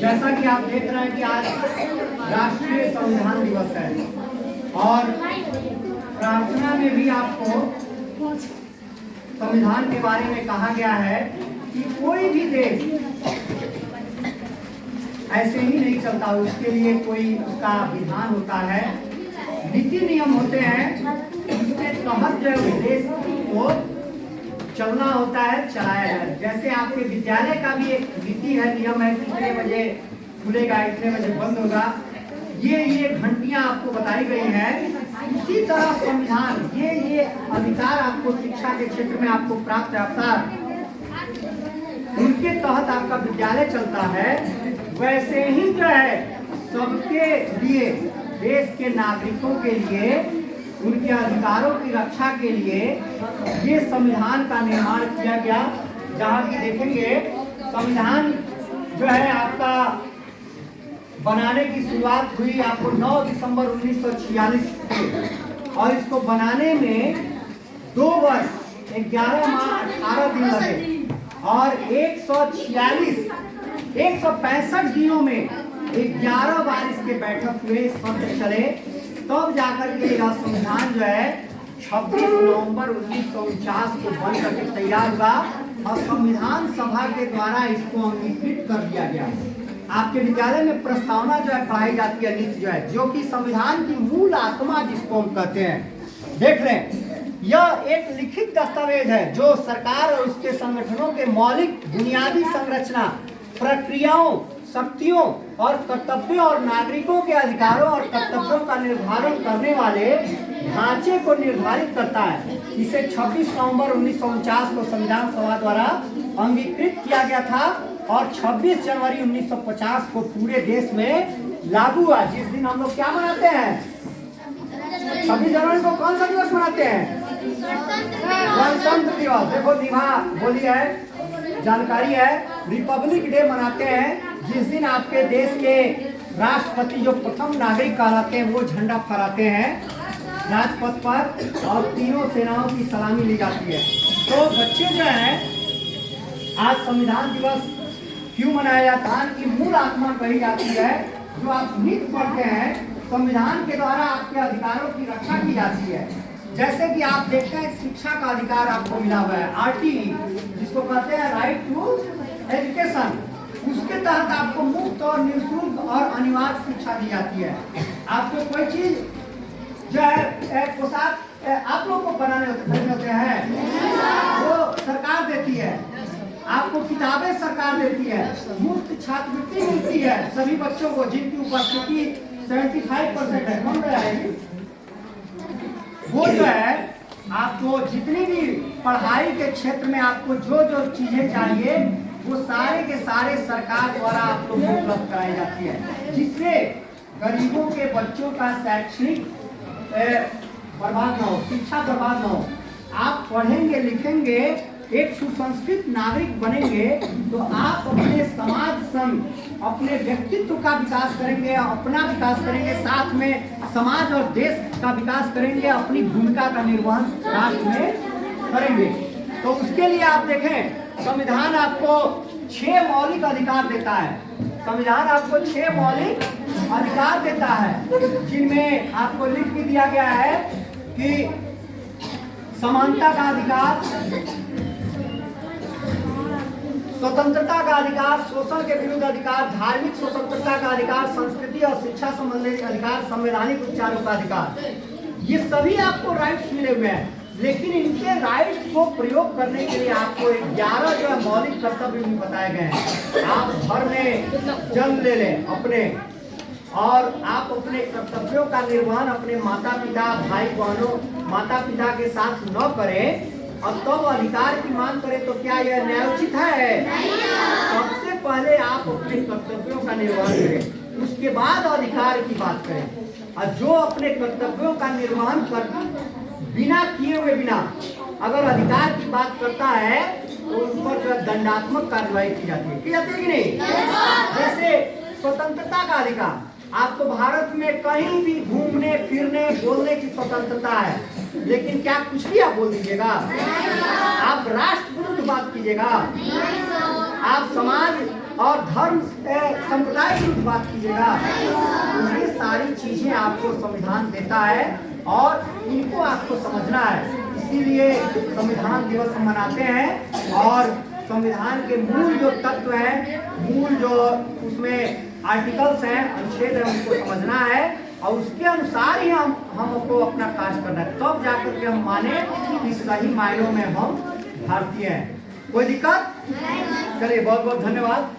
जैसा कि आप देख रहे हैं कि आज राष्ट्रीय संविधान दिवस है और प्रार्थना में भी आपको संविधान के बारे में कहा गया है कि कोई भी देश ऐसे ही नहीं चलता, उसके लिए कोई उसका विधान होता है, नीति नियम होते हैं, उसके तहत जो देश को चलना होता है, चलाया जाए। जैसे आपके विद्यालय का भी एक नीति है, नियम है, कितने बजे खुलेगा, इतने बजे बंद होगा, ये घंटियां आपको बताई गई है। इसी तरह संविधान ये अधिकार आपको शिक्षा के क्षेत्र में आपको प्राप्त है, अवसर उनके तहत आपका विद्यालय चलता है। वैसे ही जो है सबके लिए, देश के नागरिकों के लिए, उनके अधिकारों की रक्षा के लिए ये संविधान का निर्माण किया गया। जहाँ की देखेंगे संविधान जो है आपका बनाने की शुरुआत हुई आपको 9 दिसंबर 1946 से और इसको बनाने में 2 वर्ष 11 माह 18 दिन लगे और 165 दिनों में 11 बार इसके बैठक हुए, सत्र चले, तब जाकर के यह संविधान जो है 26 नवंबर 1949 को बन करके तैयार हुआ और संविधान सभा के द्वारा इसको अंगीकृत कर दिया गया। आपके विद्यालय में प्रस्तावना जो है पढ़ाई जाती है, नीति जो है, जो कि संविधान की मूल आत्मा जिसको हम कहते हैं। देख रहे हैं यह एक लिखित दस्तावेज है जो सरकार और उसके संगठनों के मौलिक बुनियादी संरचना, प्रक्रियाओं, शक्तियों और कर्तव्यों और नागरिकों के अधिकारों और कर्तव्यों का निर्धारण करने वाले ढांचे को निर्धारित करता है। इसे 26 नवंबर 1949 को संविधान सभा द्वारा अंगीकृत किया गया था और 26 जनवरी 1950 को पूरे देश में लागू हुआ। जिस दिन हम लोग क्या मनाते हैं, 26 जनवरी को कौन सा दिवस मनाते हैं? गणतंत्र दिवस। देखो निभा बोली है, जानकारी है, रिपब्लिक डे मनाते हैं जिस दिन आपके देश के राष्ट्रपति जो प्रथम नागरिक कहलाते हैं वो झंडा फहराते हैं राजपथ पर और तीनों सेनाओं की सलामी ली जाती है। तो बच्चे जो हैं आज संविधान दिवस क्यों मनाया जाता है कि मूल आत्मा कही जाती है, जो आप नित्य पढ़ते हैं, संविधान के द्वारा आपके अधिकारों की रक्षा की जाती है। जैसे कि आप देखते हैं शिक्षा का अधिकार आपको मिला हुआ है, RTE जिसको कहते हैं राइट टू एजुकेशन, उसके तहत आपको मुफ्त और निःशुल्क और अनिवार्य शिक्षा दी जाती है। आपको कोई चीज जो है पोशाक आप लोग को बनाने होते हैं वो सरकार देती है, आपको किताबें सरकार देती है, मुफ्त छात्रवृत्ति मिलती है सभी बच्चों को जिनकी उपस्थिति 75% है, कम रहेगी। वो जो है आपको जितनी भी पढ़ाई के क्षेत्र में आपको जो जो चीजें चाहिए वो सारे के सारे सरकार द्वारा आप लोग को उपलब्ध कराई जाती है, जिससे गरीबों के बच्चों का शैक्षणिक बर्बाद ना हो, शिक्षा बर्बाद ना हो। आप पढ़ेंगे लिखेंगे, एक सुसंस्कृत नागरिक बनेंगे तो आप अपने समाज संग अपने व्यक्तित्व का विकास करेंगे, अपना विकास करेंगे, साथ में समाज और देश का विकास करेंगे, अपनी भूमिका का निर्वहन राष्ट्र में करेंगे। तो उसके लिए आप देखें संविधान आपको 6 मौलिक अधिकार देता है। संविधान आपको 6 मौलिक अधिकार देता है, जिनमें आपको लिख भी दिया गया है कि समानता का अधिकार, स्वतंत्रता का अधिकार, शोषण के विरुद्ध अधिकार, धार्मिक स्वतंत्रता का अधिकार, संस्कृति और शिक्षा संबंधी अधिकार, संवैधानिक उपचारों का अधिकार, ये सभी आपको राइट्स मिले हुए हैं। लेकिन इनके राइट्स को प्रयोग करने के लिए आपको 11 जो है मौलिक कर्तव्य भी बताए गए हैं। आप घर में जन्म ले लें अपने और आप अपने कर्तव्यों का निर्वहन अपने माता पिता, भाई बहनों, माता पिता के साथ न करें और तब अधिकार की मांग करें तो क्या यह न्यायोचित है? सबसे पहले आप अपने कर्तव्यों का निर्वहन करें, उसके बाद अधिकार की बात करें। और जो अपने कर्तव्यों का निर्वहन कर बिना किए हुए बिना अगर अधिकार की बात करता है तो उन पर जो दंडात्मक कार्रवाई की जाती है कि नहीं? जैसे स्वतंत्रता का अधिकार, आपको भारत में कहीं भी घूमने फिरने बोलने की स्वतंत्रता है, लेकिन क्या कुछ भी आप बोल दीजिएगा? आप राष्ट्र विरुद्ध बात कीजिएगा, आप समाज और धर्म संप्रदाय की बात कीजिएगा, तो ये सारी चीजें आपको संविधान देता है और इनको आपको समझना है। इसीलिए संविधान दिवस हम मनाते हैं और संविधान के मूल जो तत्व हैं, मूल जो उसमें आर्टिकल्स हैं, अनुच्छेद है, उनको समझना है और उसके अनुसार ही हमको अपना कार्य करना है, तब जाकर के हम माने कि सही मायनों में हम भारतीय हैं। कोई दिक्कत? चलिए, बहुत बहुत धन्यवाद।